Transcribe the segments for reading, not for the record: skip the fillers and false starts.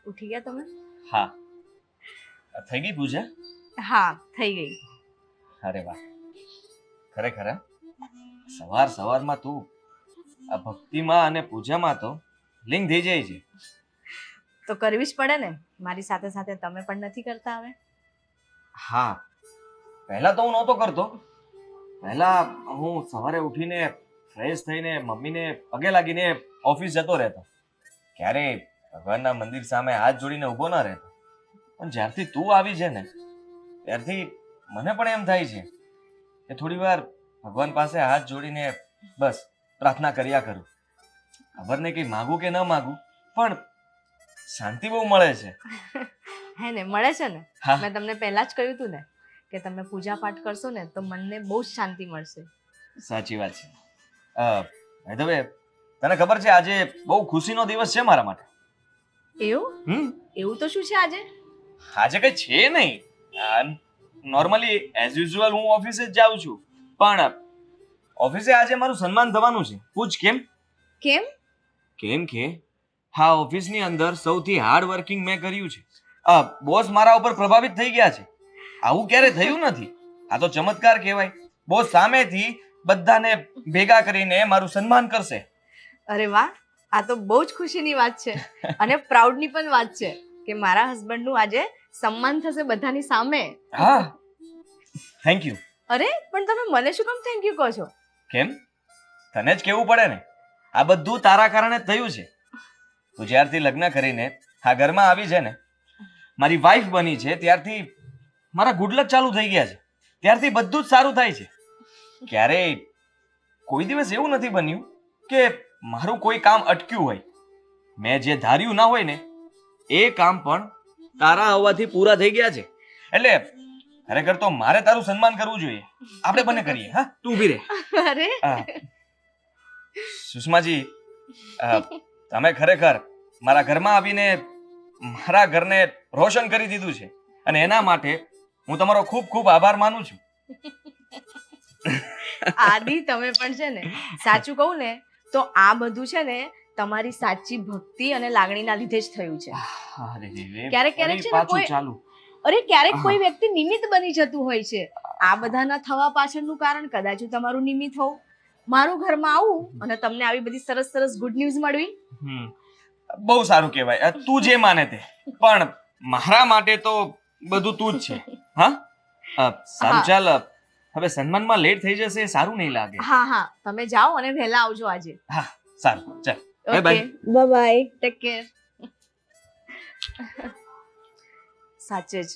ઉઠી ગયા તમે? હા, થઈ ગઈ પૂજા? હા, થઈ ગઈ. અરે વાહ, ખરેખર સવાર સવારમાં તું આ ભક્તિમાં અને પૂજામાં તો લિંગ થઈ જાય છે. તો કરવી જ પડે ને, મારી સાથે સાથે તમે પણ નથી કરતા હવે? હા, પહેલા તો હું નહોતો કરતો. પહેલા હું સવારે ઉઠીને ફ્રેશ થઈને મમ્મીને પગે લાગીને ઓફિસ જતો રહેતો. ક્યારેય ભગવાનના મંદિર સામે હાથ જોડીને ઊભો ન રહેતો. પણ જ્યારથી તું આવી છે ને ત્યારથી મને પણ એમ થાય છે કે થોડી વાર ભગવાન પાસે હાથ જોડીને બસ પ્રાર્થના કર્યા કરું. ખબર નહીં કંઈ માગું કે ન માગું, પણ શાંતિ બહુ મળે છે. હે ને, મળે છે ને. હા. મેં તમને પહેલા જ કહ્યું હતું ને કે તમે પૂજા પાઠ કરશો ને તો મનને બહુ જ શાંતિ મળશે. સાચી વાત છે. હવે તને ખબર છે આજે બહુ ખુશીનો દિવસ છે મારા માટે. એવું? એવું તો શું છે આજે? આજે કઈ છે નહીં. નોર્મલી એઝ યુઝ્યુઅલ હું ઓફિસે જ જાઉં છું, પણ ઓફિસે આજે મારું સન્માન થવાનું છે. પૂછ કેમ? કેમ? કેમ કે હા, ઓફિસની અંદર સૌથી હાર્ડ વર્કિંગ મેં કર્યું છે. બોસ મારા ઉપર પ્રભાવિત થઈ ગયા છે. આવું ક્યારે થયું નથી. આ તો ચમત્કાર કહેવાય. બોસ સામેથી બધાને ભેગા કરીને મારું સન્માન કરશે. અરે વાહ, આ તો બહુ જ ખુશીની વાત છે અને પ્રાઉડની પણ વાત છે કે મારા હસબન્ડનું આજે સન્માન થશે બધાની સામે. હા, થેન્ક યુ. અરે પણ તમે મને શું કામ થેન્ક યુ કહો છો? કેમ? તને જ કહેવું પડે ને. આ બધું તારા કારણે જ થયું છે. તું જ્યારથી લગ્ન કરીને આ ઘરમાં આવી છે ને, મારી વાઈફ બની છે, ત્યારથી મારા ગુડ લક ચાલુ થઈ ગયા છે. ત્યારથી બધું જ સારું થાય છે. ક્યારેય કોઈ દિવસ એવું નથી બન્યું કે મારું કોઈ કામ અટક્યું હોય. મેં જે ધાર્યું ના હોય ને એ કામ પણ તારા આવવાથી પૂરા થઈ ગયા છે. એટલે ખરેખર તો મારે તારું સન્માન કરવું જોઈએ. આપણે બંને કરીએ. હા, તું ઊભી રહે. અરે સુષ્માજી, તમે ખરેખર મારા ઘરમાં આવીને મારા ઘરને રોશન કરી દીધું છે અને એના માટે હું તમારો ખૂબ ખૂબ આભાર માનું છું. આદિ, તમે પણ છે ને, સાચું કહું ને તો આ બધું છે ને તમારી સાચી ભક્તિ અને લાગણીના લીધે જ થયું છે. ક્યારેક ક્યારેક છે ને ક્યારેક કોઈ વ્યક્તિ નિમિત્ત બની જતું હોય છે. આ બધાના થવા પાછળનું કારણ કદાચ તમારું નિમિત્ત હોવ. મારું ઘરમાં આવું અને તમને આવી બધી સરસ સરસ ગુડ ન્યૂઝ મળવી. બહુ સારું કહેવાય. તું જે માને તે, પણ મારા માટે તો બધું તું જ છે. હા, સારું, ચાલ. હવે સન્માનમાં લેટ થઈ જશે, સારું નહીં લાગે. હા હા, તમે જાઓ અને વહેલા આવજો આજે. હા, સારું, ચાલ. Bye bye. Bye bye, take care. સાચે જ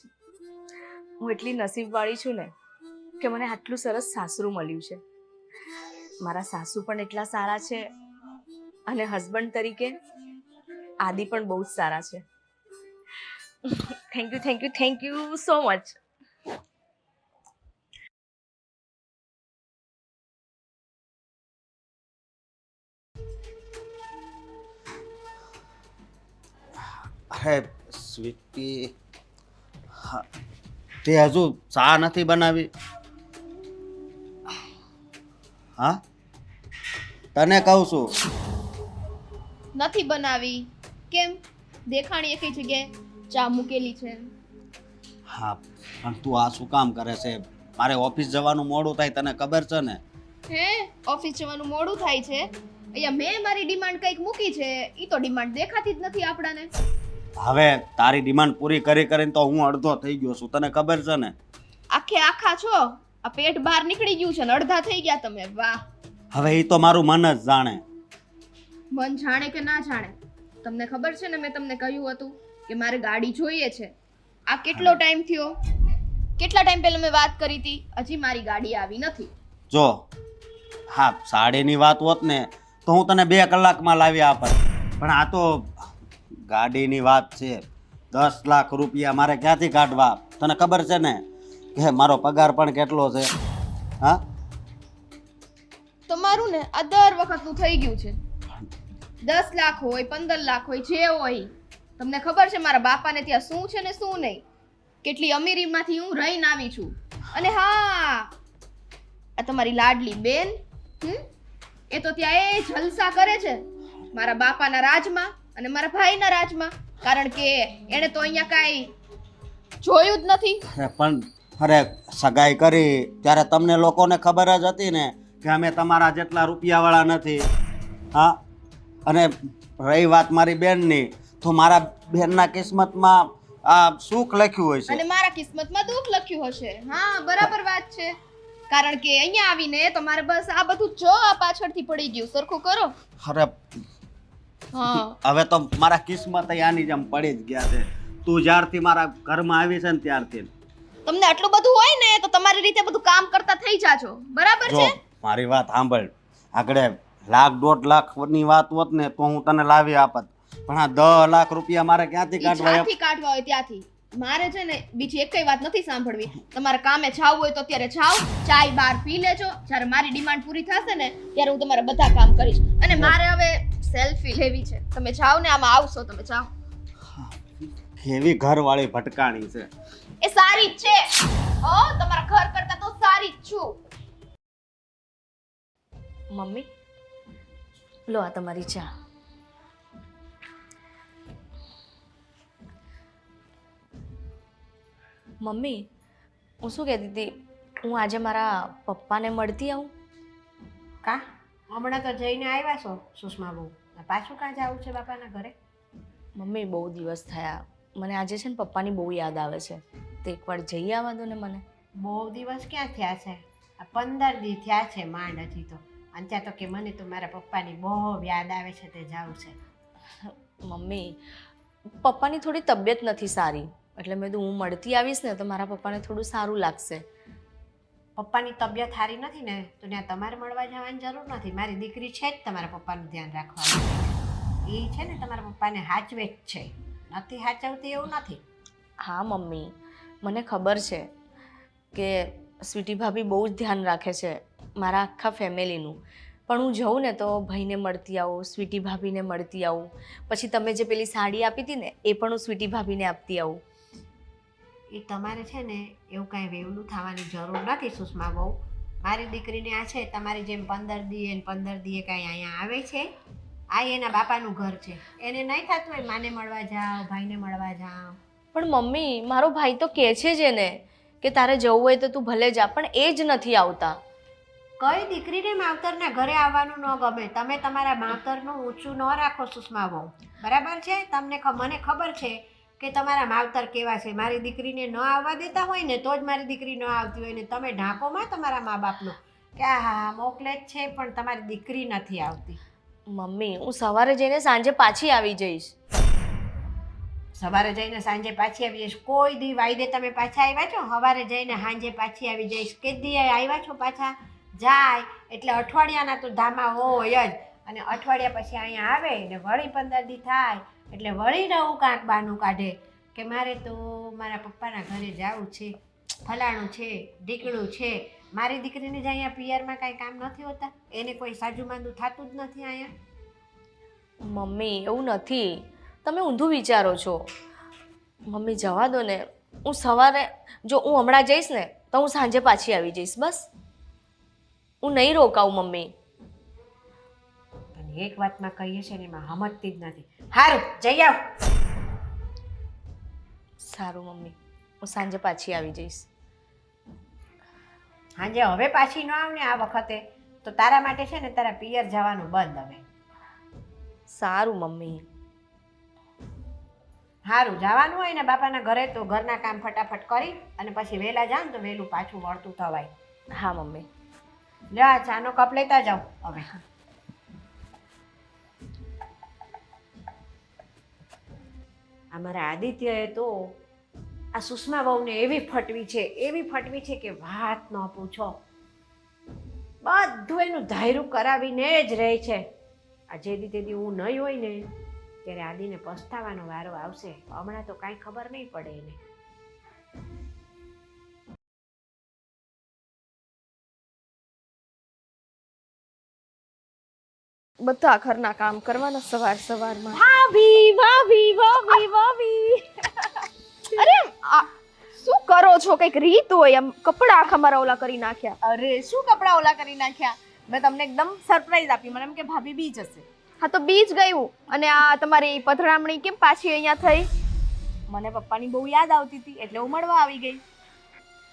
હું એટલી નસીબવાળી છું ને કે મને આટલું સરસ સાસરું મળ્યું છે. મારા સાસુ પણ એટલા સારા છે અને હસબન્ડ તરીકે આદિ પણ બહુ જ સારા છે. Thank you, thank you, thank you so much. અરે સ્વીટી, તે હજુ ચા નથી બનાવી? હા, તને કહું છું. નથી બનાવી. કેમ? દેખાણી એકેય જગ્યાએ ચા મૂકેલી છે. હા, પણ તું આ શું કામ કરે છે? મારે ઓફિસ જવાનું મોડું થાય, તને ખબર છે ને? હે, ઓફિસ જવાનું મોડું થાય છે? અહીંયા મેં મારી ડિમાન્ડ કંઈક મૂકી છે, ઈ તો ડિમાન્ડ દેખાતી જ નથી આપણાને. હવે તારી ડિમાન્ડ પૂરી કરી કરીને તો હું અડધો થઈ ગયો છું, તને ખબર છે ને? આખે આખા છો, આ પેટ બહાર નીકળી ગયું છે ને અડધા થઈ ગયા તમે. વાહ. હવે એ તો મારું મન જ જાણે. મન જાણે કે ના જાણે, તમને ખબર છે ને મેં તમને કહ્યું હતું કે મારે ગાડી જોઈએ છે. આ કેટલો ટાઈમ થયો? કેટલા ટાઈમ પહેલા મેં વાત કરી હતી, હજી મારી ગાડી આવી નથી. જો હા, સાડીની વાત હોત ને તો હું તને 2 કલાકમાં લાવી આપત, પણ આ તો ગાડીની વાત છે. 10 લાખ રૂપિયા મારે ક્યાંથી કાઢવા? તને ખબર છે ને કે મારો પગાર પણ કેટલો છે? હા, તમારું ને આ દર વખતનું થઈ ગયું છે. 10 લાખ હોય 15 લાખ હોય જે હોય, તમને ખબર છે મારા બાપાને ત્યાં શું છે ને શું નહીં, કેટલી અમીરીમાંથી હું રહીને આવી છું. અને હા, આ તમારી લાડલી બેન, એ તો ત્યાં એ જલસા કરે છે મારા બાપાના રાજમાં અને મારા ભાઈના રાજમાં, કારણ કે એને તો અહીંયા કાંઈ જોયું જ નથી. પણ અરે સગાઈ કરી ત્યારે તમને લોકોને ખબર જ હતી ને કે અમે તમારા જેટલા રૂપિયાવાળા નથી. હા, અને રહી વાત મારી બેનની, તો મારા બેનના કિસ્મતમાં આ સુખ લખ્યું હોય છે અને મારા કિસ્મતમાં દુઃખ લખ્યું હશે. હા, બરાબર વાત છે. કારણ કે અહીંયા આવીને તમારે બસ આ બધું જો આ પાછળથી પડી ગયું, સરખું કરો. અરે હા, હવે તો મારા કિસ્મત આની જેમ પડી જ ગયા છે. તું જ્યારથી મારા ઘરમાં આવી છે ને ત્યારથી. તમને આટલું બધું હોય ને તો તમારી રીતે બધું કામ કરતા થઈ જાજો, બરાબર જો છે? મારી વાત સાંભળ, આગળ 1.5 લાખ ની વાત હોત ને તો હું તને લાવી આપત, પણ આ 10 લાખ રૂપિયા મારે ક્યાંથી ઈ કાઢવા? જ્યાંથી કાઢવા હોય ત્યાંથી. મારે છે ને બીજી એકેય વાત નથી સાંભળવી. તમારે કામે જાવ હોય તો અત્યારે જાવ, ચાય બાર પી લેજો. જ્યારે મારી ડિમાન્ડ પૂરી થશે ને ત્યારે હું તમારા બધા કામ કરીશ. અને મારે હવે સેલ્ફી લેવી છે. તમે જાઓ ને, આમાં આવશો, તમે જાઓ. કેવી ઘરવાળી ભટકાણી છે. એ સારી જ છે. ઓ, તમારા ઘર કરતા તો સારી જ છું. મમ્મી, લો આ તમારી ચા. મમ્મી, હું શું કહેતી હતી, હું આજે મારા પપ્પાને મળતી આવું? કા હમણાં તો જઈને આવ્યા છો સુષ્મા બહુ, પાછું કાં જવું છે બાપાના ઘરે? મમ્મી, બહુ દિવસ થયા, મને આજે છે ને પપ્પાની બહુ યાદ આવે છે, તો એકવાર જઈ આવવા દો ને મને. બહુ દિવસ ક્યાં થયા છે? આ 15 દી થયા છે માંડ હજી તો. અને ત્યાં તો કે મને તો મારા પપ્પાની બહુ યાદ આવે છે, તે જાવું છે. મમ્મી, પપ્પાની થોડી તબિયત નથી સારી, એટલે મેં કીધું હું મળતી આવીશ ને તો મારા પપ્પાને થોડું સારું લાગશે. પપ્પાની તબિયત સારી નથી ને તો ત્યાં તમારે મળવા જવાની જરૂર નથી. મારી દીકરી છે જ તમારા પપ્પાનું ધ્યાન રાખવાનું. એ છે ને તમારા પપ્પાને હાચવે જ છે, નથી હાચવતી એવું નથી. હા મમ્મી, મને ખબર છે કે સ્વીટી ભાભી બહુ જ ધ્યાન રાખે છે મારા આખા ફેમિલીનું, પણ હું જઉં ને તો ભાઈને મળતી આવું, સ્વીટી ભાભીને મળતી આવું, પછી તમે જે પેલી સાડી આપી હતી ને એ પણ હું સ્વીટી ભાભીને આપતી આવું. એ તમારે છે ને એવું કાંઈ વેવલું થવાની જરૂર નથી સુષ્મા બહુ. મારી દીકરીને આ છે તમારી જેમ 15 દીએ ને 15 દીએ કાંઈ અહીંયા આવે છે? આ એના બાપાનું ઘર છે, એને નહીં થતું હોય માને મળવા જાઓ, ભાઈને મળવા જાઓ. પણ મમ્મી, મારો ભાઈ તો કહે છે જ એને કે તારે જવું હોય તો તું ભલે જા, પણ એ જ નથી આવતા. કઈ દીકરીને માવતરના ઘરે આવવાનું ન ગમે? તમે તમારા માવતરનું ઊંચું ન રાખો સુષ્મા બહુ, બરાબર છે? મને ખબર છે કે તમારા માવતર કેવા છે. મારી દીકરીને ન આવવા દેતા હોય ને તો જ મારી દીકરી ન આવતી હોય ને તમે ઢાંકોમાં તમારા મા બાપનો કે હા મોકલે જ છે પણ તમારી દીકરી નથી આવતી. મમ્મી, હું સવારે જઈને સાંજે પાછી આવી જઈશ. સવારે જઈને સાંજે પાછી આવી જઈશ? કોઈ દી વાયદે તમે પાછા આવ્યા છો? સવારે જઈને સાંજે પાછી આવી જઈશ કે દી આવ્યા છો પાછા? જાય એટલે અઠવાડિયાના તો ધામા હોય જ, અને અઠવાડિયા પછી અહીંયા આવે ને વળી 15 દી થાય એટલે વળી નવું કાંક બાનું કાઢે કે મારે તો મારા પપ્પાના ઘરે જવું છે, ફલાણું છે, ઢીકણું છે. મારી દીકરીને જ અહીંયા પિયરમાં કાંઈ કામ નથી હોતા? એને કોઈ સાજુ માંદું થતું જ નથી અહીંયા? મમ્મી, એવું નથી, તમે ઊંધું વિચારો છો. મમ્મી, જવા દો ને, હું સવારે જો હું હમણાં જઈશ ને તો હું સાંજે પાછી આવી જઈશ, બસ. હું નહીં રોકાવું મમ્મી. અને એક વાતમાં કહીએ છે ને એમાં સમજતી જ નથી. સારું, જઈ આવ. સારું મમ્મી, હું સાંજે પાછી આવી જઈશ. સાંજે હવે પાછી ન આવ ને આ વખતે તો તારા માટે છે ને તારા પિયર જવાનું બંધ હવે. સારું મમ્મી. સારું, જવાનું હોય ને બાપાના ઘરે તો ઘરના કામ ફટાફટ કરી અને પછી વહેલા જાવ ને તો વહેલું પાછું વળતું થવાય. હા મમ્મી. જા, ચાનો કપ લેતા જાઓ હવે. અમારા આદિત્યએ તો આ સુષ્મા વહુને એવી ફટવી છે કે વાત ન પૂછો. બધું એનું ધાયરું કરાવીને જ રહે છે. આ જે દી તે દી હું નહીં હોય ને ત્યારે આદિને પસ્તાવાનો વારો આવશે. હમણાં તો કાંઈ ખબર નહીં પડે એને. બધા ઘરના કામ કરવાના સવાર સવારમાં. ભાભી ભાભી ભાભી ભાભી અરે આ શું કરો છો? કઈક રીત હોય, આમ કપડા આખા મારા ઓલા કરી નાખ્યા. અરે શું કપડા ઓલા કરી નાખ્યા? મેં તમને એકદમ સરપ્રાઈઝ આપી. મને એમ કે ભાભી બી જશે. હા તો બીજ ગયું. અને આ તમારી પધરામણી કેમ પાછી અહીંયા થઈ? મને પપ્પાની બહુ યાદ આવતી હતી એટલે હું મળવા આવી ગઈ.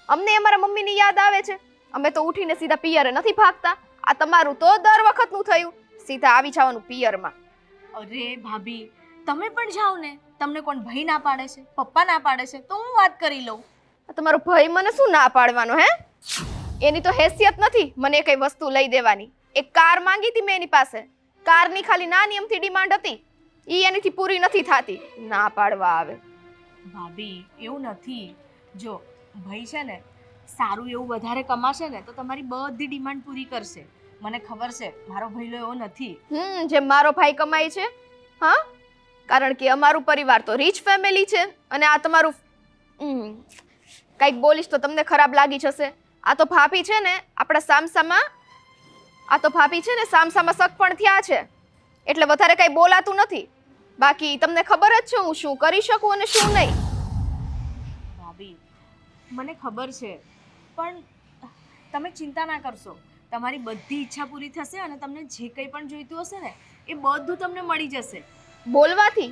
અમને અમારા મમ્મીની યાદ આવે છે. અમે તો ઉઠીને સીધા પિયરે નથી ભાગતા. આ તમારું તો દર વખતનું થયું, સીધા આવી જવાનું પિયરમાં. અરે ભાભી તમે પણ જાઓ ને. તમને કોણ ભાઈ ના પાડે છે? પપ્પા ના પાડે છે તો હું વાત કરી લઉં. તમારો ભાઈ મને શું ના પાડવાનો હે? એની તો હેસિયત નથી મને કઈ વસ્તુ લઈ દેવાની. એક કાર માંગી હતી મેં એની પાસે. કારની ખાલી નાની અમથી ડિમાન્ડ હતી, ઈ એનીથી પૂરી નથી થતી. ના પાડવા આવે. ભાભી એવું નથી. જો ભાઈ છે ને સારું એવું વધારે કમાશે ને તો તમારી બધી ડિમાન્ડ પૂરી કરશે. મને ખબર છે મારો ભાઈલો એવો નથી. જેમ મારો ભાઈ કમાય છે. હા, કારણ કે અમારું પરિવાર તો રીચ ફેમિલી છે. અને આ તમારું કંઈક બોલીશ તો તમને ખરાબ લાગી જશે. આ તો ભાભી છે ને આપણા સામસામાં શક પણ થયા છે, એટલે વધારે કંઈ બોલાતું નથી. બાકી તમને ખબર જ છે હું શું કરી શકું અને શું નહીં. ભાભી મને ખબર છે, પણ તમે ચિંતા ના કરશો. તમારી બધી ઈચ્છા પૂરી થશે અને તમને જે કંઈ પણ જોઈતું હશે ને એ બધું તમને મળી જશે. બોલવાથી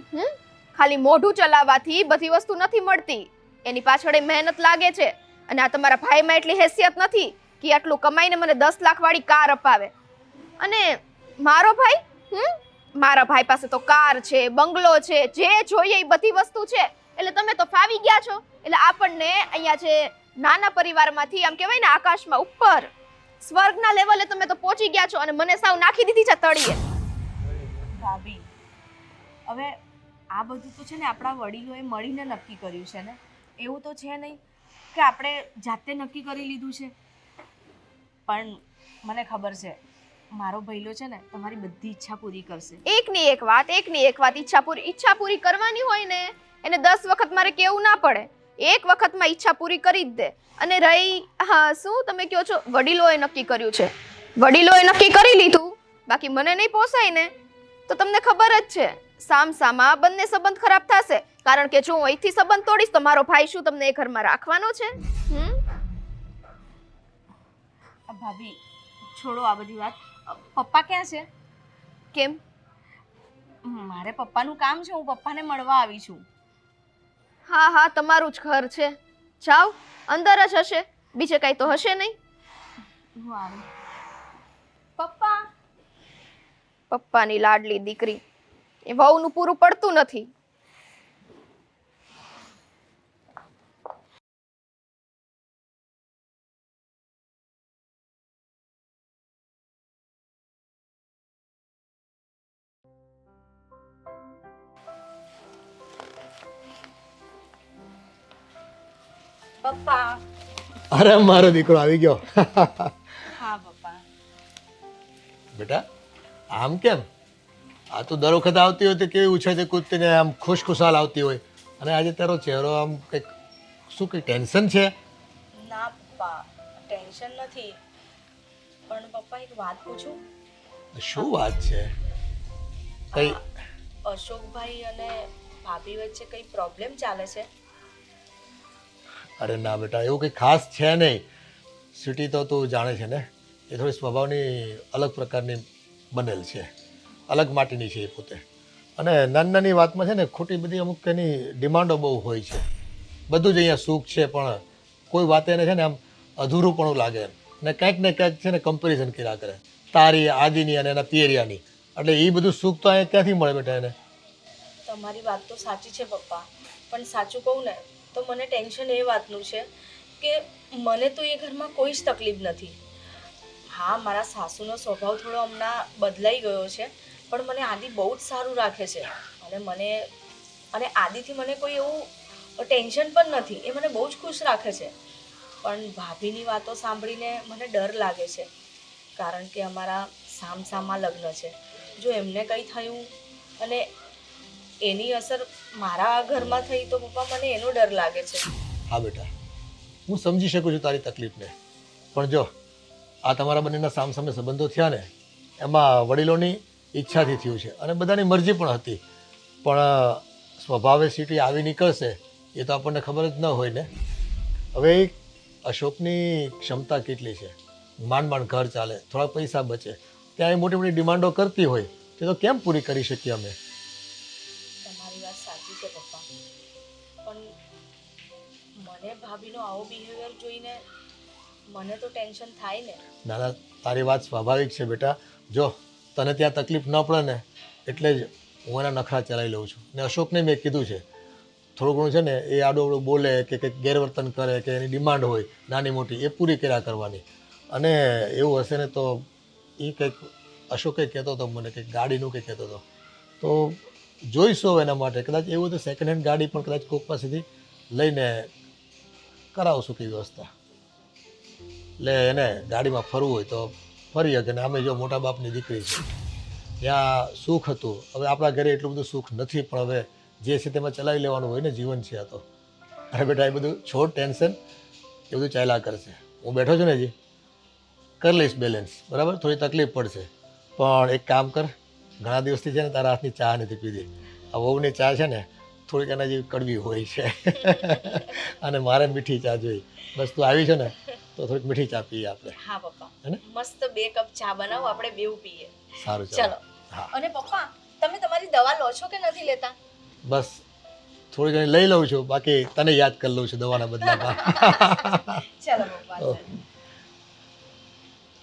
ખાલી મોઢું ચલાવવાથી બધી વસ્તુ નથી મળતી. એની પાછળ મહેનત લાગે છે. અને આ તમારા ભાઈમાં એટલી હેસિયત નથી કે આટલું કમાઈને મને 10 લાખ વાળી કાર અપાવે. અને મારો ભાઈ પાસે તો કાર છે, બંગલો છે, જે જોઈએ એ બધી વસ્તુ છે. એટલે તમે તો ફાવી ગયા છો. એટલે આપણને અહીંયા જે નાના પરિવારમાંથી આમ કહેવાય ને આકાશમાં ઉપર સ્વર્ગના લેવલે તમે તો પહોંચી ગયા છો અને મને સાવ નાખી દીધી છે તળિયે. ભાભી હવે આ બધું તો છે ને આપણા વડીલોએ મળીને નક્કી કર્યું છે ને. એવું તો છે નહીં કે આપણે જાતે નક્કી કરી લીધું છે. પણ મને ખબર છે મારો ભઈલો છે ને તમારી બધી ઈચ્છા પૂરી કરશે. એકની એક વાત ઈચ્છા પૂરી કરવાની હોય ને એને 10 વખત મારે કેવું ના પડે. એક વખતમાં ઈચ્છા પૂરી કરી જ દે. અને રહી શું તમે કહો છો વડીલોએ નક્કી કર્યું છે, વડીલોએ નક્કી કરી લીધું, બાકી મને નહીં પોસાય ને તો તમને ખબર જ છે સામસામા બંને સંબંધ ખરાબ થશે. કારણ કે જો હું અહીંથી સંબંધ તોડીશ તો મારો ભાઈ શું તમને એ ઘરમાં રાખવાનો છે? ભાભી છોડો આ બધી વાત. પપ્પા ક્યાં છે? કેમ? મારે પપ્પાનું કામ છે. હું પપ્પાને મળવા આવી છું. હા તમારું જ ઘર છે. જાઓ, અંદર જ હશે, બીજે કાંઈ તો હશે નહીં. હું આવું. પપ્પા પપ્પાની લાડલી દીકરી એ વહુનું પૂરું પડતું નથી. પપ્પા. અરે મારો દીકરો આવી ગયો. હા પપ્પા. બેટા આમ કેમ? આ તો દર વખત આવતી હોય તો કેવી ઉછળતી કૂદતીને આમ ખુશખુશાલ આવતી હોય, અને આજે તારો ચહેરો આમ કંઈક શું કંઈ ટેન્શન છે? ના પપ્પા ટેન્શન નથી. પણ પપ્પા એક વાત પૂછું? શું વાત છે? કઈ અશોકભાઈ અને ભાભી વચ્ચે કઈ પ્રોબ્લેમ ચાલે છે? અરે ના બેટા એવું કંઈ ખાસ છે નહીં. સિટી તો તું જાણે છે ને, એ થોડી સ્વભાવની અલગ પ્રકારની બનેલ છે, અલગ માટીની છે એ પોતે. અને નાની નાની વાતમાં છે ને ખોટી બધી અમુક એની ડિમાન્ડો બહુ હોય છે. બધું જ અહીંયા સુખ છે પણ કોઈ વાત એને છે ને આમ અધૂરું પણ લાગે એમ, ને ક્યાંક ને ક્યાંક છે ને કમ્પેરિઝન કર્યા કરે તારી આદિની અને એના પિયરિયાની. એટલે એ બધું સુખ તો અહીંયા ક્યાંથી મળે બેટા એને? તમારી વાત તો સાચી છે પપ્પા, પણ સાચું કહું ને તો મને ટેન્શન એ વાતનું છે કે મને તો એ ઘરમાં કોઈ જ તકલીફ નથી. હા મારા સાસુનો સ્વભાવ થોડો હમણાં બદલાઈ ગયો છે, પણ મને આદિ બહુ જ સારું રાખે છે. અને આદિથી મને કોઈ એવું ટેન્શન પણ નથી. એ મને બહુ જ ખુશ રાખે છે. પણ ભાભીની વાતો સાંભળીને મને ડર લાગે છે, કારણ કે અમારા સામસામા લગ્ન છે. જો એમને કંઈ થયું અને એની અસર મારા ઘરમાં થઈ તો પપ્પા મને એનો ડર લાગે છે. હા બેટા, હું સમજી શકું છું તારી તકલીફને, પણ જો આ તમારા બંનેના સામસામે સંબંધો થયા ને એમાં વડીલોની ઈચ્છાથી થયું છે અને બધાની મરજી પણ હતી, પણ સ્વભાવે સીટી આવી નીકળશે એ તો આપણને ખબર જ ન હોય ને. હવે અશોકની ક્ષમતા કેટલી છે, માંડ માંડ ઘર ચાલે, થોડા પૈસા બચે, ત્યાં એ મોટી મોટી ડિમાન્ડો કરતી હોય તે તો કેમ પૂરી કરી શકીએ અમે? તમારી વાત સાચી છે પપ્પા, પણ મને ભાભીનો આવો બિહેવિયર જોઈને મને તો ટેન્શન થાય ને. ના ના, તારી વાત સ્વાભાવિક છે બેટા. જો તને ત્યાં તકલીફ ન પડે ને એટલે જ હું એના નખરા ચલાવી લઉં છું. ને અશોકને મેં કીધું છે થોડું ઘણું છે ને એ આડોઅવડું બોલે કે કંઈક ગેરવર્તન કરે કે એની ડિમાન્ડ હોય નાની મોટી એ પૂરી કર્યા કરવાની. અને એવું હશે ને તો એ કંઈક અશોકે કહેતો હતો મને કંઈક ગાડીનું કંઈક કહેતો હતો, તો જોઈશું એના માટે કદાચ એવું તો સેકન્ડ હેન્ડ ગાડી પણ કદાચ કોક પાસેથી લઈને કરાવશું કઈ વ્યવસ્થા. એટલે એને ગાડીમાં ફરવું હોય તો ફરી શકે ને અમે જો મોટા બાપની દીકરી છે ત્યાં સુખ હતું, હવે આપણા ઘરે એટલું બધું સુખ નથી, પણ હવે જે છે તેમાં ચલાવી લેવાનું હોય ને, જીવન છે આ તો. અરે બેટા એ બધું છોડ ટેન્શન, એ બધું ચાલ્યા કરશે. હું બેઠો છું ને હજી કરી લઈશ બેલેન્સ, બરાબર? થોડી તકલીફ પડશે પણ એક કામ કર, ઘણા દિવસથી છે ને તારા હાથની ચા નથી પીધી. આ વહુની ચા છે ને થોડીક એના જેવી કડવી હોય છે અને મારે મીઠી ચા જોઈ. બસ તું આવી છે ને તો થોડીક મીઠી ચા પીએ આપણે. હા પપ્પા, હે ને? મસ્ત 2 કપ ચા બનાવો, આપણે બેવ પીએ. સારું ચલો. ચાલો. હા અને પપ્પા, તમે તમારી દવા લો છો કે નથી લેતા? બસ થોડી ઘણી લઈ લઉં છું, બાકી તને યાદ કરી લઉં છું દવાના બદલામાં. ચલો પપ્પા. ઓહ. ચલો.